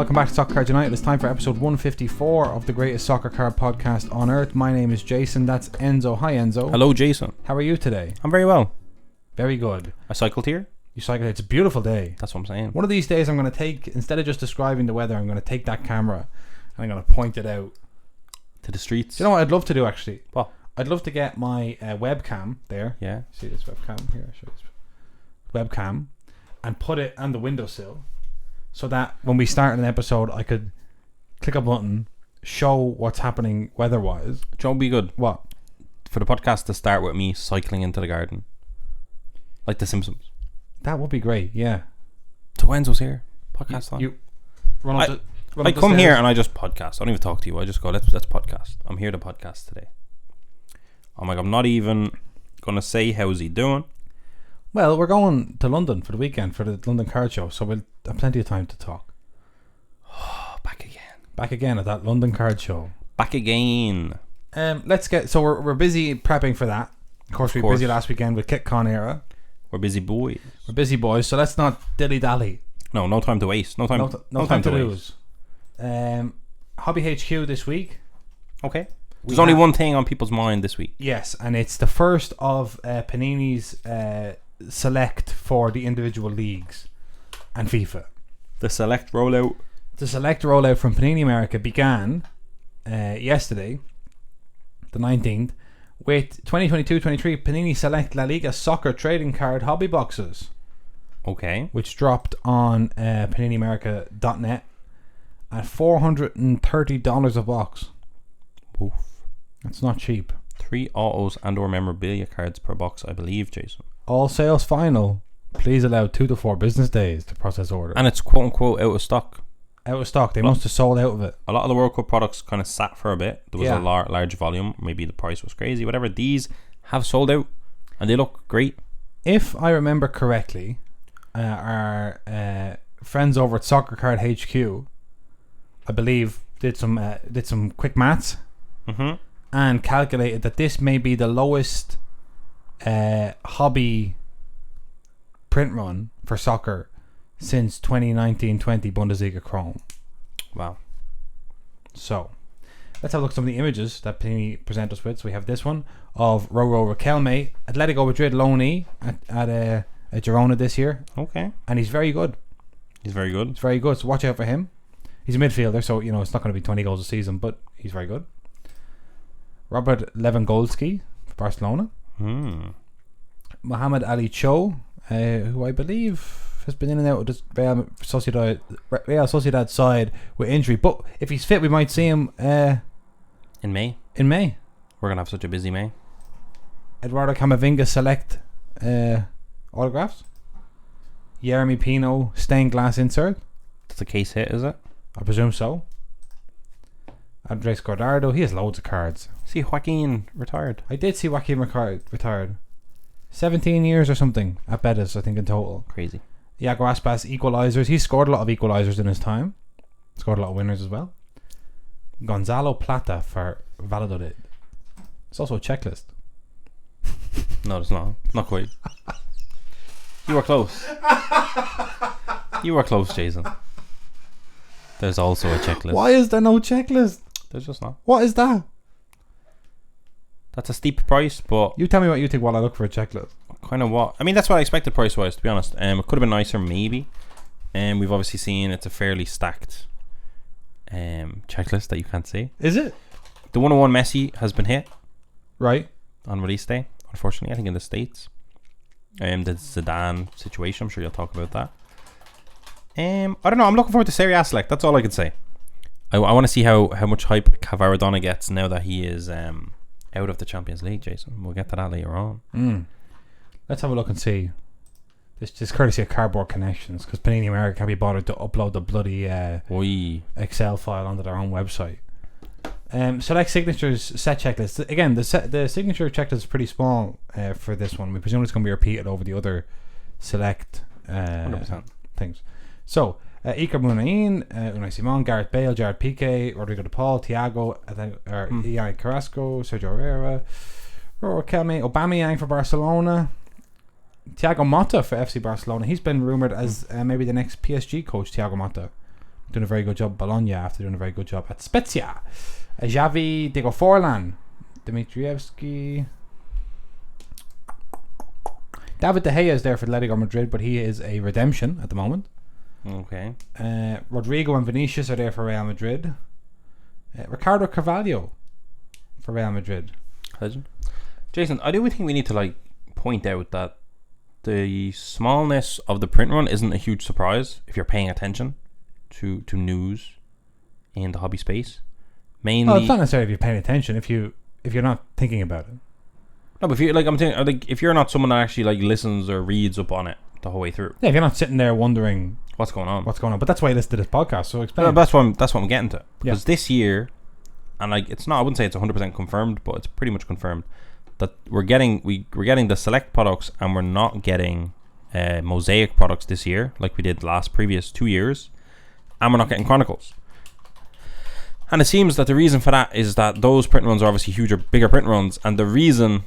Welcome back to Soccer Card United. It's time for episode 154 of the greatest soccer card podcast on earth. My name is Jason. That's Enzo. Hi, Enzo. Hello, Jason. How are you today? I'm very well. Very good. I cycled here. You cycled. It's a beautiful day. That's what I'm saying. One of these days I'm going to take, instead of just describing the weather, I'm going to take that camera and I'm going to point it out To the streets. Do you know what I'd love to do actually? What? I'd love to get my webcam there. Yeah. See this webcam here? I'll show you this webcam and put it on the windowsill so that when we start an episode I could click a button, show what's happening weather-wise. Do you know what would be good? What? For the podcast to start with me cycling into the garden. Like The Simpsons. That would be great, yeah. So Enzo's here. Podcast on. You run up I the come here stairs. and I just podcast. I don't even talk to you. I just go, let's podcast. I'm here to podcast today. I'm like, I'm not even going to say how's he doing. Well, we're going to London for the weekend for the London Card Show, so we'll have plenty of time to talk. Back again. Back again at that London Card Show. Back again. Let's get, so we're busy prepping for that. Of course, we were busy last weekend with KitCon era. We're busy boys. We're busy boys, so let's not dilly-dally. No time to waste. No time to lose. Hobby HQ this week. Okay. There's only one thing on people's mind this week. Yes, and it's the first of Panini's Select for the individual leagues and FIFA. The Select rollout. The Select rollout from Panini America began yesterday, the 19th, with 2022-23 Panini Select La Liga soccer trading card hobby boxes. Okay. Which dropped on PaniniAmerica.net at $430 a box. Oof. That's not cheap. 3 autos and or memorabilia cards per box, I believe, Jason. All sales final. Please allow 2 to 4 business days to process order. And it's quote unquote out of stock. Out of stock. They must have sold out of it. A lot of the World Cup products kind of sat for a bit. There was a large volume. Maybe the price was crazy, whatever. These have sold out and they look great. If I remember correctly, our friends over at Soccer Card HQ, I believe, did some quick maths and calculated that this may be the lowest hobby print run for soccer since 2019-20 Bundesliga Chrome. Wow. So let's have a look at some of the images that Panini present us with. So we have this one of Roro Riquelme, Atletico Madrid loanee at Girona this year. Okay. And he's very good. He's very good. He's very good, so watch out for him. He's a midfielder, so you know it's not going to be 20 goals a season, but he's very good. Robert Lewandowski for Barcelona. Mohamed Ali Cho, who I believe has been in and out of this Real Sociedad side with injury, but if he's fit we might see him in May. We're going to have such a busy May. Eduardo Camavinga Select autographs. Jeremy Pino stained glass insert. That's a case hit, is it? I presume so. Andres Guardado, he has loads of cards. See Joaquin retired. I did see Joaquin retired. 17 years or something at Betis, I think, in total. Crazy. Iago Aspas equalizers. He's scored a lot of equalizers in his time. Scored a lot of winners as well. Gonzalo Plata for Valladolid. It's also a checklist. No, it's not. Not quite. You were close. You were close, Jason. There's also a checklist. Why is there no checklist? There's just not. What is that? That's a steep price, but you tell me what you think while I look for a checklist. Kind of what? I mean, that's what I expected price-wise, to be honest. It could have been nicer, maybe. We've obviously seen it's a fairly stacked checklist that you can't see. Is it? The 101 Messi has been hit. Right. On release day, unfortunately, I think in the States. The Zidane situation, I'm sure you'll talk about that. I don't know, I'm looking forward to Serie A Select, that's all I can say. I want to see how much hype Cavaradona gets now that he is out of the Champions League, Jason. We'll get to that later on. Let's have a look and see. This is courtesy of Cardboard Connections, because Panini America can't be bothered to upload the bloody Excel file onto their own website. Select signatures set checklist. Again, the signature checklist is pretty small for this one. We presume it's going to be repeated over the other select 100%. things. So, Iker Muniain, Unai Simon, Gareth Bale, Jared Piqué, Rodrigo de Paul, Thiago, Ian Carrasco, Sergio Herrera, Roro Riquelme, Aubameyang for Barcelona, Thiago Motta for FC Barcelona. He's been rumoured as maybe the next PSG coach, Thiago Motta. doing a very good job at Bologna after doing a very good job at Spezia. Xavi, they go Forlan, Dimitrievski. David De Gea is there for Atletico Madrid, but he is a redemption at the moment. Okay. Rodrigo and Vinicius are there for Real Madrid. Ricardo Carvalho for Real Madrid. Legend. Jason, I do think we need to point out that the smallness of the print run isn't a huge surprise if you're paying attention to news in the hobby space. Mainly, it's not necessarily if you're paying attention. If you're not thinking about it. No, but if you if you're not someone that actually listens or reads up on it the whole way through. Yeah, if you're not sitting there wondering what's going on. But that's why you listen to this podcast. So explain. No, that's what I'm getting to. Because this year, and it's not. I wouldn't say it's 100% confirmed, but it's pretty much confirmed that we're getting the select products, and we're not getting mosaic products this year like we did the previous 2 years, and we're not getting chronicles. And it seems that the reason for that is that those print runs are obviously bigger print runs, and the reason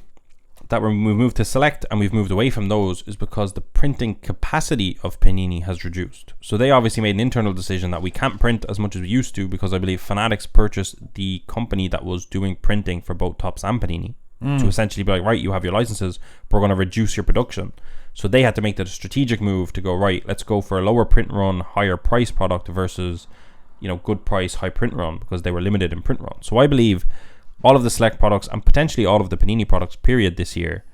that we've moved to select and we've moved away from those is because the printing capacity of Panini has reduced. So they obviously made an internal decision that we can't print as much as we used to, because I believe Fanatics purchased the company that was doing printing for both Topps and Panini to essentially be right, you have your licenses, but we're going to reduce your production. So they had to make the strategic move to go, right, let's go for a lower print run, higher price product versus good price, high print run, because they were limited in print run. So I believe all of the select products and potentially all of the Panini products period this year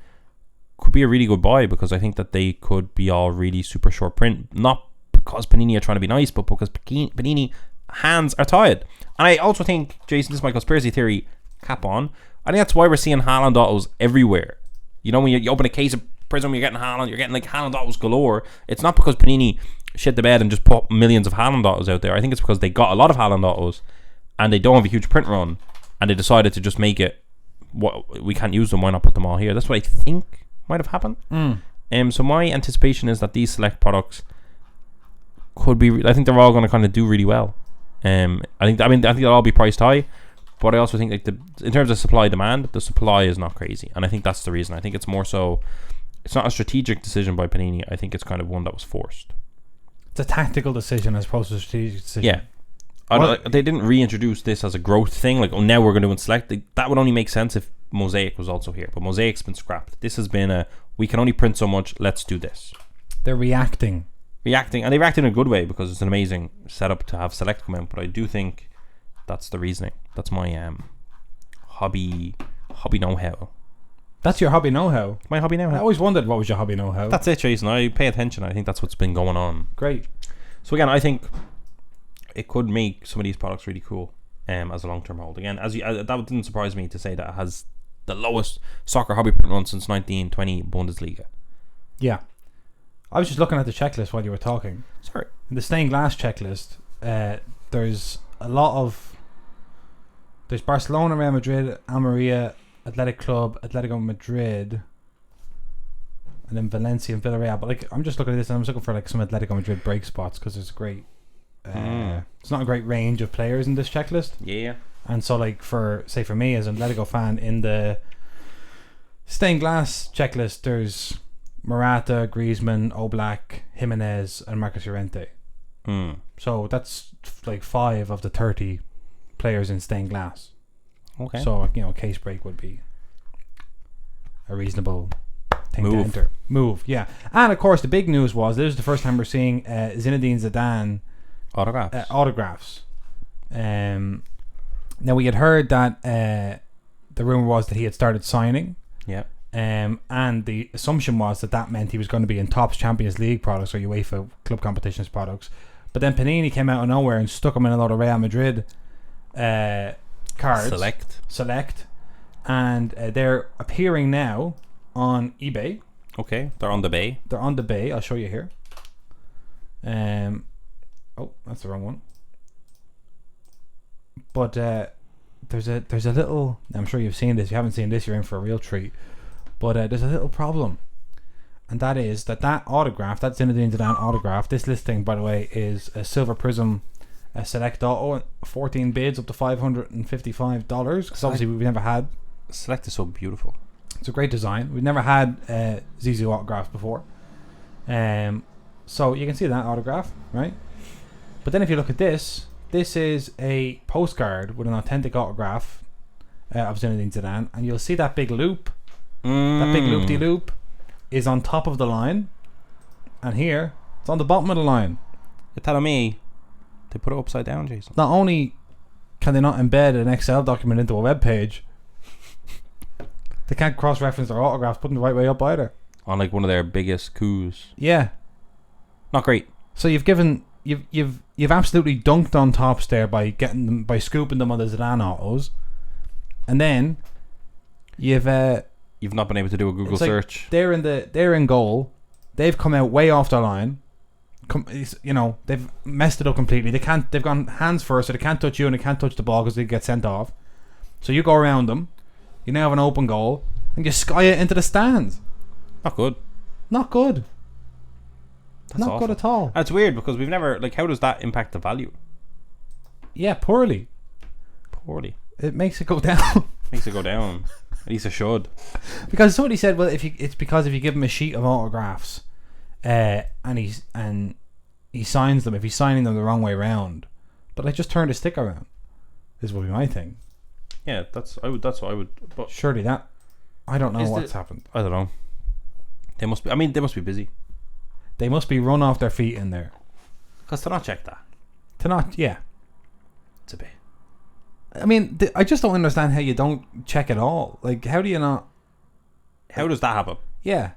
could be a really good buy, because I think that they could be all really super short print, not because Panini are trying to be nice, but because Panini hands are tied. And I also think, Jason, this is my conspiracy theory cap on, I think that's why we're seeing Haaland autos everywhere. When you open a case of Prism, you're getting Haaland, you're getting Haaland autos galore. It's not because Panini shit the bed and just put millions of Haaland autos out there. I think it's because they got a lot of Haaland autos and they don't have a huge print run, and they decided to just make it, we can't use them, why not put them all here? That's what I think might have happened. So my anticipation is that these select products could be, I think they're all going to kind of do really well. I think they'll all be priced high, but I also think in terms of supply demand, the supply is not crazy, and I think that's the reason. I think it's more so, it's not a strategic decision by Panini. I think it's kind of one that was forced. It's a tactical decision as opposed to a strategic decision. Yeah. They didn't reintroduce this as a growth thing, now we're going to select. That would only make sense if Mosaic was also here, but Mosaic's been scrapped. This has been we can only print so much, let's do this. They're reacting, and they reacted in a good way, because it's an amazing setup to have select come in. But I do think that's the reasoning. That's my hobby know-how. That's your hobby know-how? My hobby know-how. I always wondered what was your hobby know-how. That's it, Jason. I pay attention. I think that's what's been going on. Great. So again, I think it could make some of these products really cool as a long-term hold. Again, that didn't surprise me to say that it has the lowest soccer hobby print run since 1920 Bundesliga. Yeah. I was just looking at the checklist while you were talking. Sorry. In the stained glass checklist, there's a lot of... There's Barcelona, Real Madrid, Almeria, Athletic Club, Atletico Madrid, and then Valencia and Villarreal. But I'm just looking at this and I'm just looking for some Atletico Madrid break spots, because there's a great... it's not a great range of players in this checklist. Yeah. And so for me as an Atletico fan, in the stained glass checklist, there's Morata, Griezmann, Oblak, Jimenez, and Marcos Llorente. So that's 5 of the 30 players in stained glass. Okay. So a case break would be a reasonable thing to enter. Move, yeah. And of course the big news was this is the first time we're seeing Zinedine Zidane autographs. Now we had heard that the rumor was that he had started signing. Yeah. And the assumption was that meant he was going to be in Topps Champions League products or UEFA club competitions products. But then Panini came out of nowhere and stuck him in a lot of Real Madrid cards. Select. And they're appearing now on eBay. Okay, they're on the bay. I'll show you here. Oh, that's the wrong one. But there's a little... I'm sure you've seen this. If you haven't seen this, you're in for a real treat. But there's a little problem. And that is that autograph, that Zinedine Zidane autograph, this listing, by the way, is a Silver Prism Select Auto, 14 bids up to $555. Because obviously we've never had... Select is so beautiful. It's a great design. We've never had Zizou autographs before. So you can see that autograph, right? But then if you look at this is a postcard with an authentic autograph of Zinedine Zidane, and you'll see that big loop. That big loop-de-loop is on top of the line, and here it's on the bottom of the line. You're telling me they put it upside down, Jason? Not only can they not embed an Excel document into a web page, they can't cross-reference their autographs put them the right way up either. On like one of their biggest coups. Yeah. Not great. So you've absolutely dunked on Topps there by getting them, by scooping them on the Zidane autos, and then you've not been able to do a Google search. They're in goal. They've come out way off the line. They've messed it up completely. They've gone hands first, so they can't touch you and they can't touch the ball because they get sent off. So you go around them. You now have an open goal and you sky it into the stands. Not good. Not good. That's not awful. Good at all. That's weird because we've never how does that impact the value? Yeah, poorly. It makes it go down. Makes it go down. At least it should. Because somebody said, well, if you give him a sheet of autographs, and he signs them, if he's signing them the wrong way around, but I just turned the stick around. This would be my thing. Yeah, that's what I would. But surely that, I don't know what's happened. I don't know. They must be busy. They must be run off their feet in there. Because to not check that. Yeah. It's a bit. I mean, I just don't understand how you don't check it all. Like, how do you not? How does that happen? Yeah.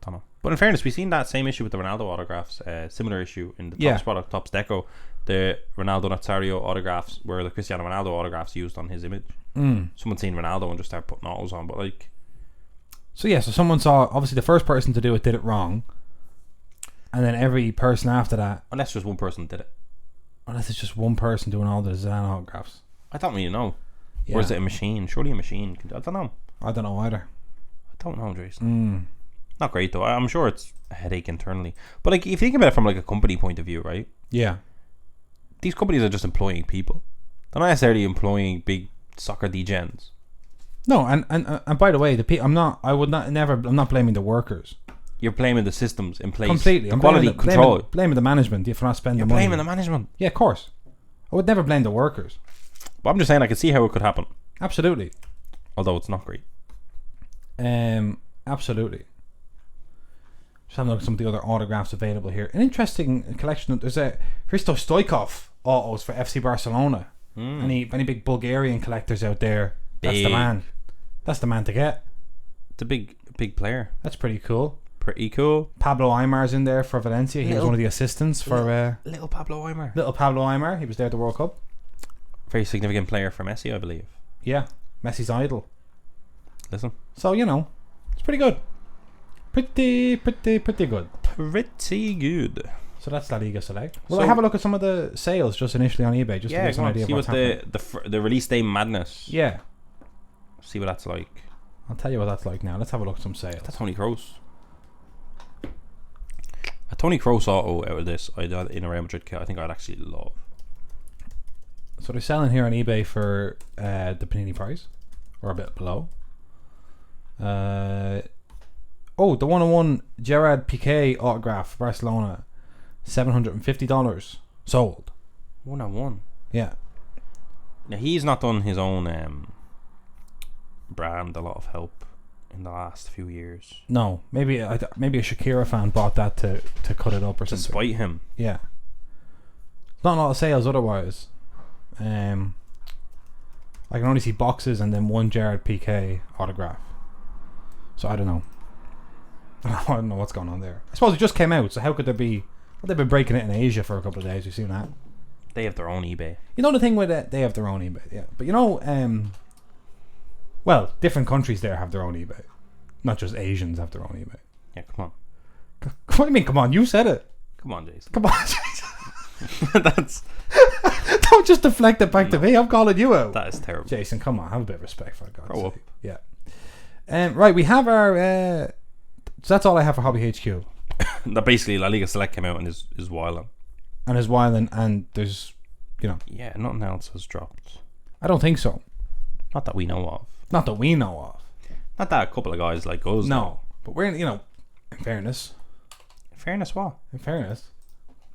Don't know. But in fairness, we've seen that same issue with the Ronaldo autographs. Similar issue in the Topps product, Topps Deco. The Ronaldo Nazario autographs, where the Cristiano Ronaldo autographs used on his image. Someone seen Ronaldo and just started putting autos on, but like. So someone saw. Obviously, the first person to do it did it wrong, and then every person after that. Unless just one person did it. Unless it's just one person doing all the Zidane autographs. I don't really know. Yeah. Or is it a machine? Surely a machine. I don't know. I don't know either. I don't know, Jason. Not great though. I'm sure it's a headache internally. But like, if you think about it from like a company point of view, right? Yeah. These companies are just employing people. They're not necessarily employing big soccer degens. No, and by the way, I'm not blaming the workers. You're blaming the systems in place. Completely. The quality control. Blaming the management for not spending the money. You're blaming the management. Yeah, of course. I would never blame the workers. But I'm just saying I can see how it could happen. Absolutely. Although it's not great. Absolutely. Just having a look at some of the other autographs available here. An interesting collection. There's a Hristo Stoichkov autos for FC Barcelona. Any big Bulgarian collectors out there? That's the man. That's the man to get. It's a big player. That's pretty cool. Pretty cool. Pablo Aymar's in there for Valencia. He was one of the assistants for little Pablo Aymar. Little Pablo Aymar. He was there at the World Cup. Very significant player for Messi, I believe. Yeah, Messi's idol. Listen. So it's pretty good. Pretty good. Pretty good. So that's La Liga Select. Well, I have a look at some of the sales just initially on eBay, just to get some idea of what's happening. The release day madness. Yeah. See what that's like. I'll tell you what that's like now. Let's have a look at some sales. That's Tony Kroos. A Tony Kroos auto out of this, in a Real Madrid kit, I think I'd actually love. So they're selling here on eBay for the Panini price, or a bit below. The 101 Gerard Piqué autograph, Barcelona, $750 sold. 101. Yeah. Now he's not done his own brand a lot of help in the last few years. No, maybe a Shakira fan bought that to cut it up or something. To spite him. Yeah. Not a lot of sales otherwise. I can only see boxes and then one Gerard Piqué autograph. So I don't know. I don't know what's going on there. I suppose it just came out, so how could there be? Well, they've been breaking it in Asia for a couple of days. You've seen that. They have their own eBay. You know the thing with it, they have their own eBay. Yeah, but well, different countries there have their own eBay. Not just Asians have their own eBay. Yeah, come on. What do you mean? Come on, you said it. Come on, Jason. Come on, Jason. That's. Don't just deflect it back to me. I'm calling you out. That is terrible. Jason, come on, have a bit of respect for God's Grow up. sake. Yeah. Right, we have our. So that's all I have for Hobby HQ. That basically La Liga Select came out and is wilding. And is wilding, and there's, Yeah, nothing else has dropped. I don't think so. Not that we know of. Not that we know of. Not that a couple of guys like us. No, but we're in fairness. In fairness, what? In fairness,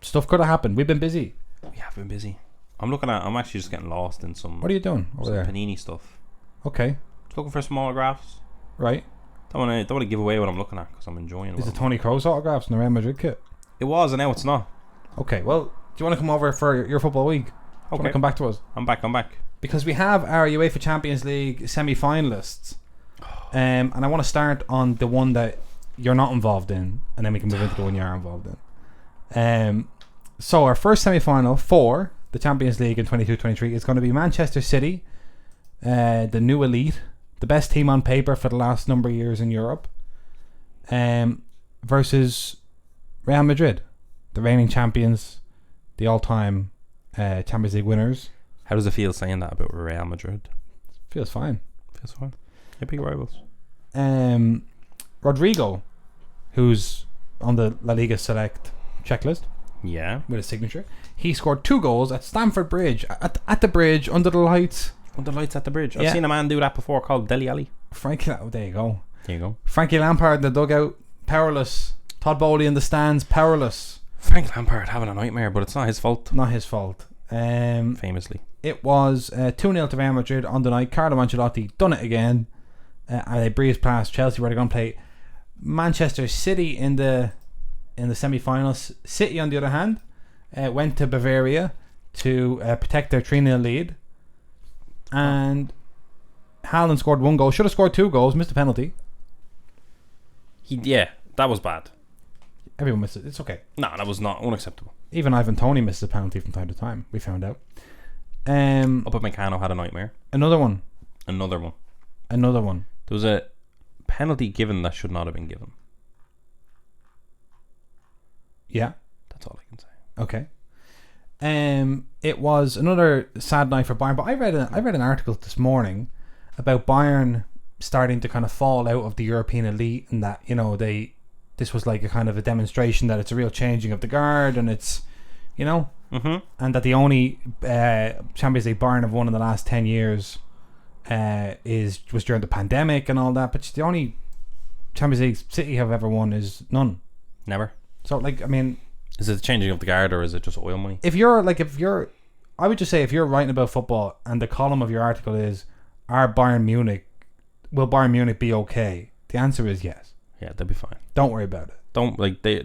stuff could have happened. We've been busy. We have been busy. I'm actually just getting lost in some. What are you doing over there? Panini stuff. Okay. Just looking for some autographs. Right. Don't want to give away what I'm looking at because I'm enjoying it. Is it Toni Kroos autographs in the Real Madrid kit? It was, and now it's not. Okay. Well, do you want to come over for your football week? Do you want to come back to us? I'm back. Because we have our UEFA Champions League semi-finalists. And I want to start on the one that you're not involved in, and then we can move into the one you're involved in. So our first semi-final for the Champions League in 22-23 is going to be Manchester City, the new elite, the best team on paper for the last number of years in Europe, versus Real Madrid, the reigning champions, the all-time Champions League winners. How does it feel saying that about Real Madrid? Feels fine. They're big rivals. Rodrigo, who's on the La Liga Select checklist. Yeah. With a signature. He scored 2 goals at Stamford Bridge. At the bridge, under the lights. Under the lights at the bridge. I've seen a man do that before called Dele Alli. There you go. Frankie Lampard in the dugout, powerless. Todd Bowley in the stands, powerless. Frank Lampard having a nightmare, but it's not his fault. Not his fault. Famously. It was 2-0 to Real Madrid on the night. Carlo Ancelotti done it again. And they breezed past Chelsea, where they're going to play Manchester City in the semi-finals. City, on the other hand, went to Bavaria to protect their 3-0 lead. And Haaland scored 1 goal. Should have scored 2 goals. Missed a penalty. That was bad. Everyone missed it. It's okay. No, that was not unacceptable. Even Ivan Toney misses a penalty from time to time. We found out. Upamecano had a nightmare. Another one. There was a penalty given that should not have been given. Yeah. That's all I can say. Okay. It was another sad night for Bayern, but I read an article this morning about Bayern starting to kind of fall out of the European elite, and that, you know, this was like a kind of a demonstration that it's a real changing of the guard, and it's, you know, and that the only Champions League Bayern have won in the last 10 years was during the pandemic and all that, but the only Champions League City have ever won is none. Never. So, like, I mean, is it the changing of the guard, or is it just oil money? I would just say, if you're writing about football and the column of your article is, will Bayern Munich be okay? The answer is yes. Yeah, they'll be fine. Don't worry about it. Don't, like, they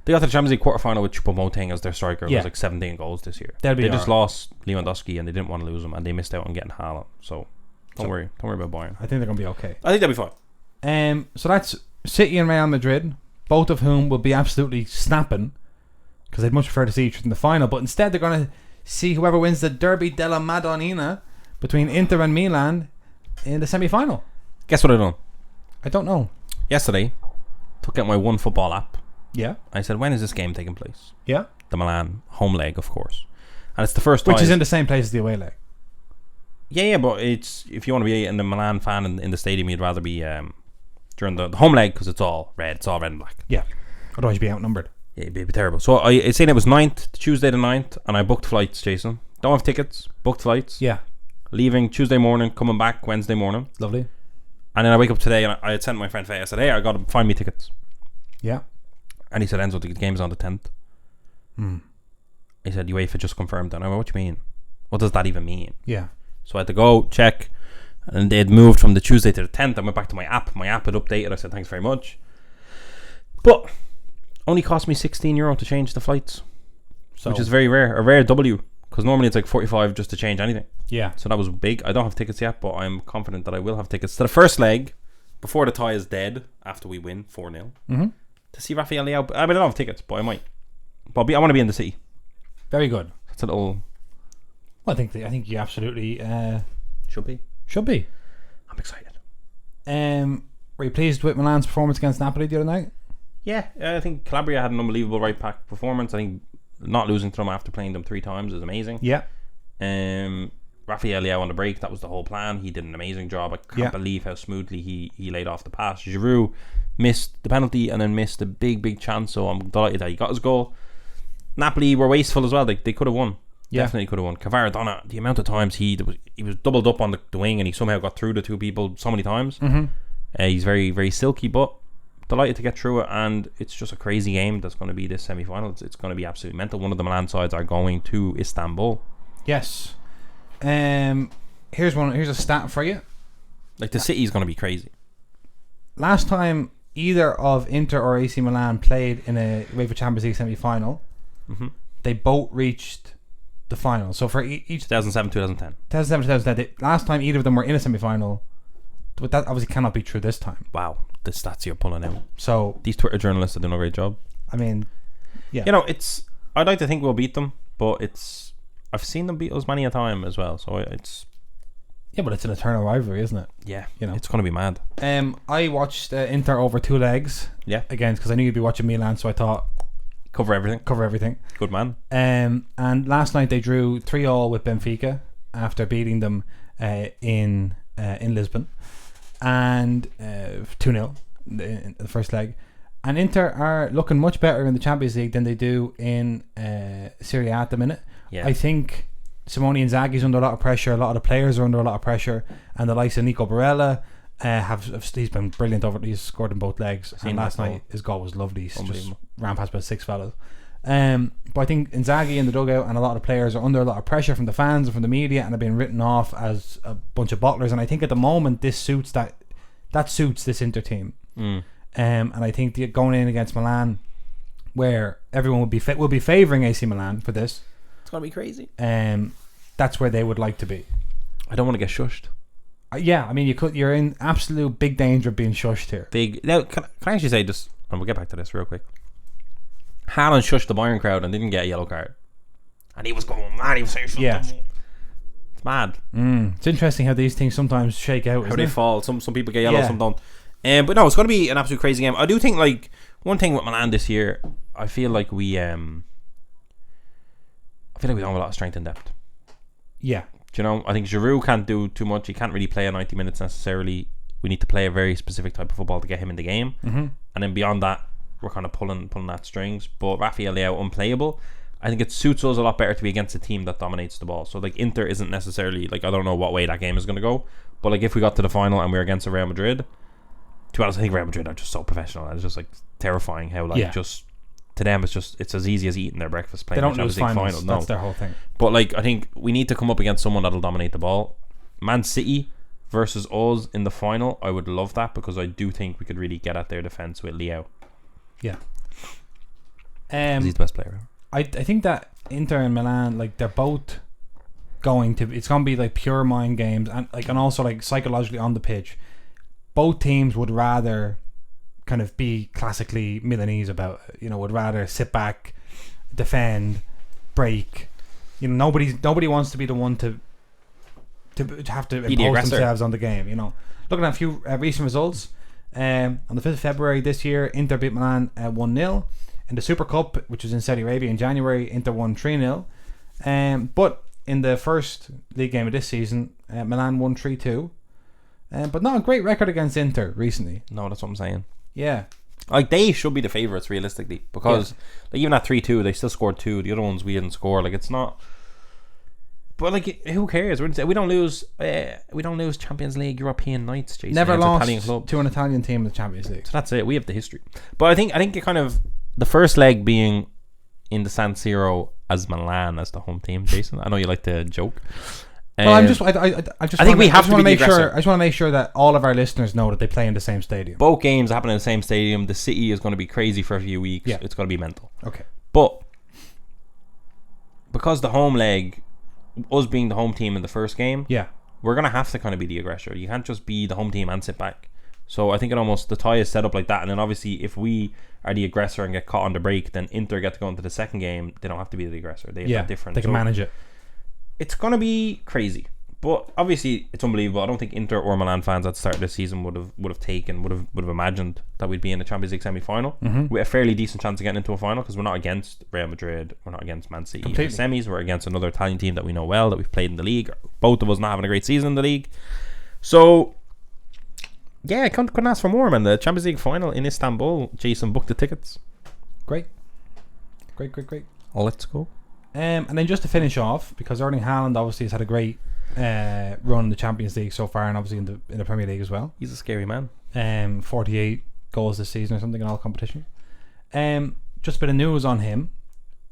got to the Champions League quarterfinal with Choupo-Moting as their striker. It was like 17 goals this year. They just lost Lewandowski, and they didn't want to lose him, and they missed out on getting Haaland. So don't worry about Bayern. I think they're going to be okay. I think they'll be fine. So that's City and Real Madrid, both of whom will be absolutely snapping, because I'd much prefer to see each other in the final. But instead, they're going to see whoever wins the Derby della Madonnina between Inter and Milan in the semi-final. Guess what I done? I don't know. Yesterday, took out my OneFootball app. Yeah. I said, when is this game taking place? Yeah. The Milan home leg, of course. And it's the first time. Which is in the same place as the away leg. Yeah, but it's, if you want to be in the Milan fan in the stadium, you'd rather be during the home leg, because it's all red and black. Yeah. Otherwise you'd be outnumbered. Yeah, it'd be terrible. So it's saying it was 9th, Tuesday the 9th, and I booked flights, Jason. Don't have tickets, booked flights. Yeah. Leaving Tuesday morning, coming back Wednesday morning. Lovely. And then I wake up today, and I had sent my friend Faye. I said, hey, I got to find me tickets. Yeah. And he said, Enzo, the game's on the 10th. He said, UEFA just confirmed that. I went, what do you mean? What does that even mean? Yeah. So I had to go check, and they'd moved from the Tuesday to the 10th. I went back to my app. My app had updated. I said, thanks very much. But only cost me €16 to change the flights, which is very rare. A rare W, because normally it's like 45 just to change anything. Yeah. So that was big. I don't have tickets yet, but I'm confident that I will have tickets to the first leg before the tie is dead, after we win 4-0. To see Rafael Leao. I mean, I don't have tickets, but I might. But I want to be in the city. Very good. That's a little. Well, I think you absolutely should be. I'm excited. Were you pleased with Milan's performance against Napoli the other night? Yeah, I think Calabria had an unbelievable right back performance. I think not losing to them after playing them 3 times is amazing. Yeah. Rafael Leao on the break, that was the whole plan. He did an amazing job. I can't believe how smoothly he laid off the pass. Giroud missed the penalty and then missed a big chance, so I'm delighted that he got his goal. Napoli were wasteful as well. They could have won. Definitely could have won. Kvaradona, the amount of times he was doubled up on the wing, and he somehow got through the 2 people so many times. He's very, very silky, but delighted to get through it, and it's just a crazy game that's going to be this semi-final. It's going to be absolutely mental. One of the Milan sides are going to Istanbul. Yes. Here's a stat for you. Like, the City's going to be crazy. Last time either of Inter or AC Milan played in a UEFA Champions League semi-final, they both reached the final. So for each 2007, 2010. 2007, 2010, last time either of them were in a semi-final, but that obviously cannot be true this time. Wow, the stats you're pulling out. So these Twitter journalists are doing a great job. I mean, yeah. You know, I'd like to think we'll beat them, but I've seen them beat us many a time as well. So it's... Yeah, but it's an eternal rivalry, isn't it? Yeah, you know, it's going to be mad. I watched Inter over 2 legs. Yeah. Again, because I knew you'd be watching Milan, so I thought... Cover everything. Good man. And last night they drew 3-3 with Benfica after beating them in Lisbon, and 2-0 in the first leg. And Inter are looking much better in the Champions League than they do in Serie A at the minute. Yeah. I think Simone Inzaghi's under a lot of pressure. A lot of the players are under a lot of pressure, and the likes of Nico Barella he's been brilliant he's scored in both legs, and last night his goal was lovely. He's just ran past about 6 fellas. But I think Inzaghi in the dugout and a lot of players are under a lot of pressure from the fans and from the media, and are being written off as a bunch of bottlers. And I think at the moment this suits that suits this Inter team. And I think going in against Milan, where everyone will be favouring AC Milan for this, it's gonna be crazy. That's where they would like to be. I don't want to get shushed. Yeah, I mean, you're in absolute big danger of being shushed here. Now, can I actually say just, and we'll get back to this real quick. Haaland shushed the Bayern crowd and didn't get a yellow card, and he was going mad. He was saying something. Yeah. It's mad. It's interesting how these things sometimes shake out. How they fall. Some people get yellow, some don't. But no, it's going to be an absolute crazy game. I do think, like, one thing with Milan this year, I feel like we don't have a lot of strength and depth. Yeah. Do you know? I think Giroud can't do too much. He can't really play 90 minutes necessarily. We need to play a very specific type of football to get him in the game. And then beyond that, we're kind of pulling at strings. But Rafael Leao unplayable. I think it suits us a lot better to be against a team that dominates the ball. So like Inter isn't necessarily, like, I don't know what way that game is going to go. But like if we got to the final and we were against a Real Madrid, to be honest, I think Real Madrid are just so professional. It's just like terrifying how just to them it's as easy as eating their breakfast playing. They don't lose finals. No. That's their whole thing. But like I think we need to come up against someone that'll dominate the ball. Man City versus us in the final, I would love that, because I do think we could really get at their defense with Leao. Yeah. He's the best player. I think that Inter and Milan, like, they're both it's going to be like pure mind games, and also like psychologically on the pitch. Both teams would rather kind of be classically Milanese about it, would rather sit back, defend, break. Nobody wants to be the one to have to impose themselves on the game. Looking at a few recent results, on the 5th of February this year, Inter beat Milan 1-0. In the Super Cup, which was in Saudi Arabia in January, Inter won 3-0. But in the first league game of this season, Milan won 3-2. But not a great record against Inter recently. No, that's what I'm saying. Yeah. Like, they should be the favourites realistically, because like, even at 3-2 they still scored 2. The other ones we didn't score. Like, it's not. But like, who cares? We don't lose Champions League European nights, Jason. Never lost to an Italian team in the Champions League. So that's it. We have the history. But I think it kind of, the first leg being in the San Siro as Milan as the home team, Jason. I know you like to joke. Well, I just want to make sure that all of our listeners know that they play in the same stadium. Both games happen in the same stadium. The city is going to be crazy for a few weeks. Yeah. It's going to be mental. Okay. But because the home leg, us being the home team in the first game, we're going to have to kind of be the aggressor. You can't just be the home team and sit back. So I think the tie is set up like that. And then obviously if we are the aggressor and get caught on the break, then Inter get to go into the second game. They don't have to be the aggressor. They have that difference. They can manage it. It's going to be crazy. But obviously it's unbelievable. I don't think Inter or Milan fans at the start of this season would have imagined that we'd be in the Champions League semi-final with a fairly decent chance of getting into a final, because we're not against Real Madrid, we're not against Man City in the semis, we're against another Italian team that we know well, that we've played in the league. Both of us not having a great season in the league. So yeah, I couldn't ask for more, man. The Champions League final in Istanbul. Jason booked the tickets. Great. Let's go. And then just to finish off, because Erling Haaland obviously has had a great run in the Champions League so far, and obviously in the Premier League as well. He's a scary man. 48 goals this season or something in all competition. Just a bit of news on him.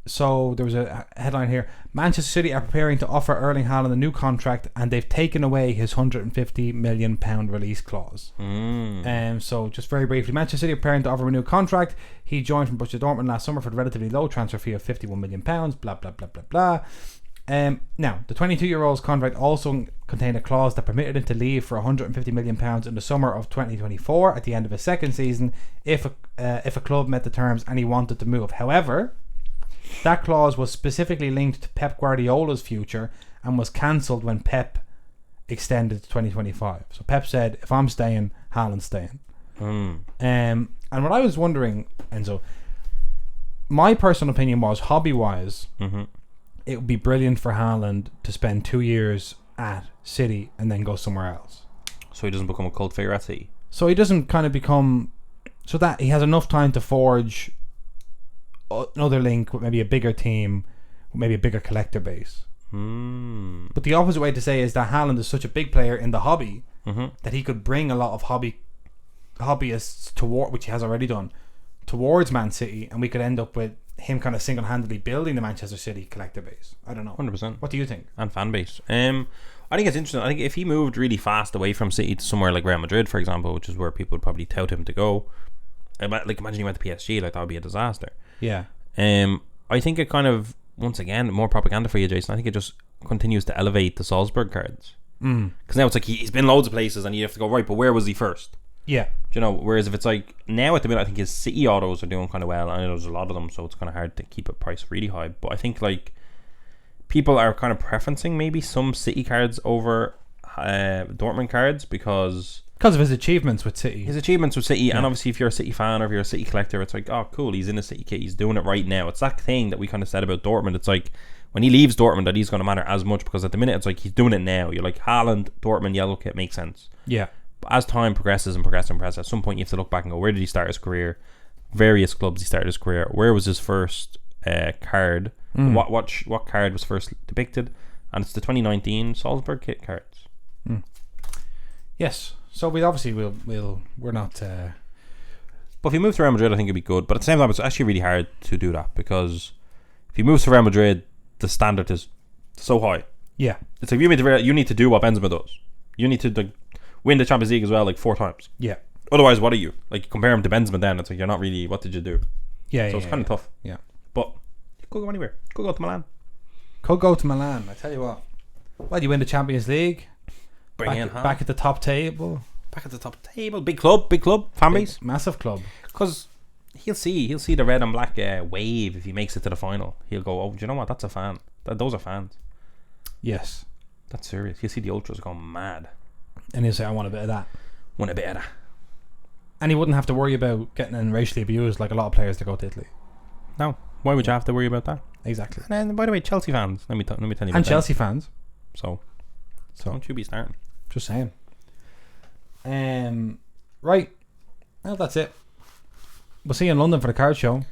So there was a headline here: Manchester City are preparing to offer Erling Haaland a new contract, and they've taken away his £150 million release clause. So just very briefly, Manchester City are preparing to offer a new contract. He joined from Borussia Dortmund last summer for the relatively low transfer fee of £51 million. Blah blah blah blah blah. Now, the 22-year-old's contract also contained a clause that permitted him to leave for £150 million in the summer of 2024 at the end of his second season if a club met the terms and he wanted to move. However, that clause was specifically linked to Pep Guardiola's future and was cancelled when Pep extended to 2025. So Pep said, if I'm staying, Haaland's staying. And what I was wondering, Enzo, my personal opinion was, hobby-wise, it would be brilliant for Haaland to spend 2 years at City and then go somewhere else. So he doesn't become a cult figure at City? So he doesn't kind of become... So that he has enough time to forge another link with maybe a bigger team, maybe a bigger collector base. But the opposite way to say is that Haaland is such a big player in the hobby that he could bring a lot of hobbyists toward, which he has already done, towards Man City, and we could end up with him kind of single-handedly building the Manchester City collector base. I don't know. 100%. What do you think? And fan base. I think it's interesting. I think if he moved really fast away from City to somewhere like Real Madrid, for example, which is where people would probably tout him to go, like imagine he went to PSG, like that would be a disaster. Yeah. I think it kind of, once again, more propaganda for you, Jason. I think it just continues to elevate the Salzburg cards. Because now it's like he's been loads of places and you have to go, right, but where was he first? Yeah. Do you know, whereas if it's like now at the minute, I think his City autos are doing kind of well. I know there's a lot of them, so it's kind of hard to keep a price really high. But I think like people are kind of preferencing maybe some City cards over Dortmund cards because of his achievements with City. Yeah. And obviously if you're a City fan or if you're a City collector, it's like, oh cool, he's in a City kit, he's doing it right now. It's that thing that we kind of said about Dortmund. It's like when he leaves Dortmund that he's going to matter as much, because at the minute it's like he's doing it now. You're like, Haaland, Dortmund, yellow kit makes sense. Yeah. But as time progresses, at some point you have to look back and go, where did he start his career? Various clubs he started his career. Where was his first card? What card was first depicted? And it's the 2019 Salzburg kit cards. Yes. So we obviously we're not. But if he moves to Real Madrid, I think it'd be good. But at the same time, it's actually really hard to do that, because if he moves to Real Madrid, the standard is so high. Yeah. It's like you need to do what Benzema does. You need to win the Champions League as well, like 4 times. Yeah. Otherwise, what are you? Like, compare him to Benzema, then it's like you're not really. What did you do? Yeah. So it's kind of tough. Yeah. But you could go anywhere. Could go to Milan. I tell you what. Well, you win the Champions League. Back at the top table. Big club, fan base, massive club. Because he'll see the red and black wave if he makes it to the final. He'll go, oh, do you know what? That's a fan. Those are fans. Yes, that's serious. He'll see the ultras going mad, and he'll say, I want a bit of that. And he wouldn't have to worry about getting racially abused like a lot of players that go to Italy. No, why would you have to worry about that? Exactly. And then, by the way, Chelsea fans. Let me tell you. And Chelsea fans. So don't you be starting. Just saying. Right. Well, that's it. We'll see you in London for the card show.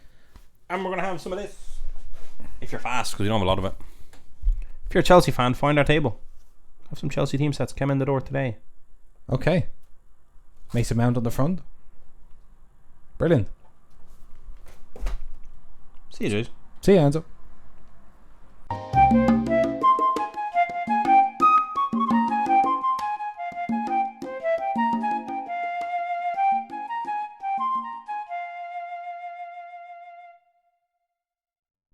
And we're going to have some of this. If you're fast, because you don't have a lot of it. If you're a Chelsea fan, find our table. Have some Chelsea team sets come in the door today. Okay. Mason Mount on the front. Brilliant. See you, James. See you, Enzo.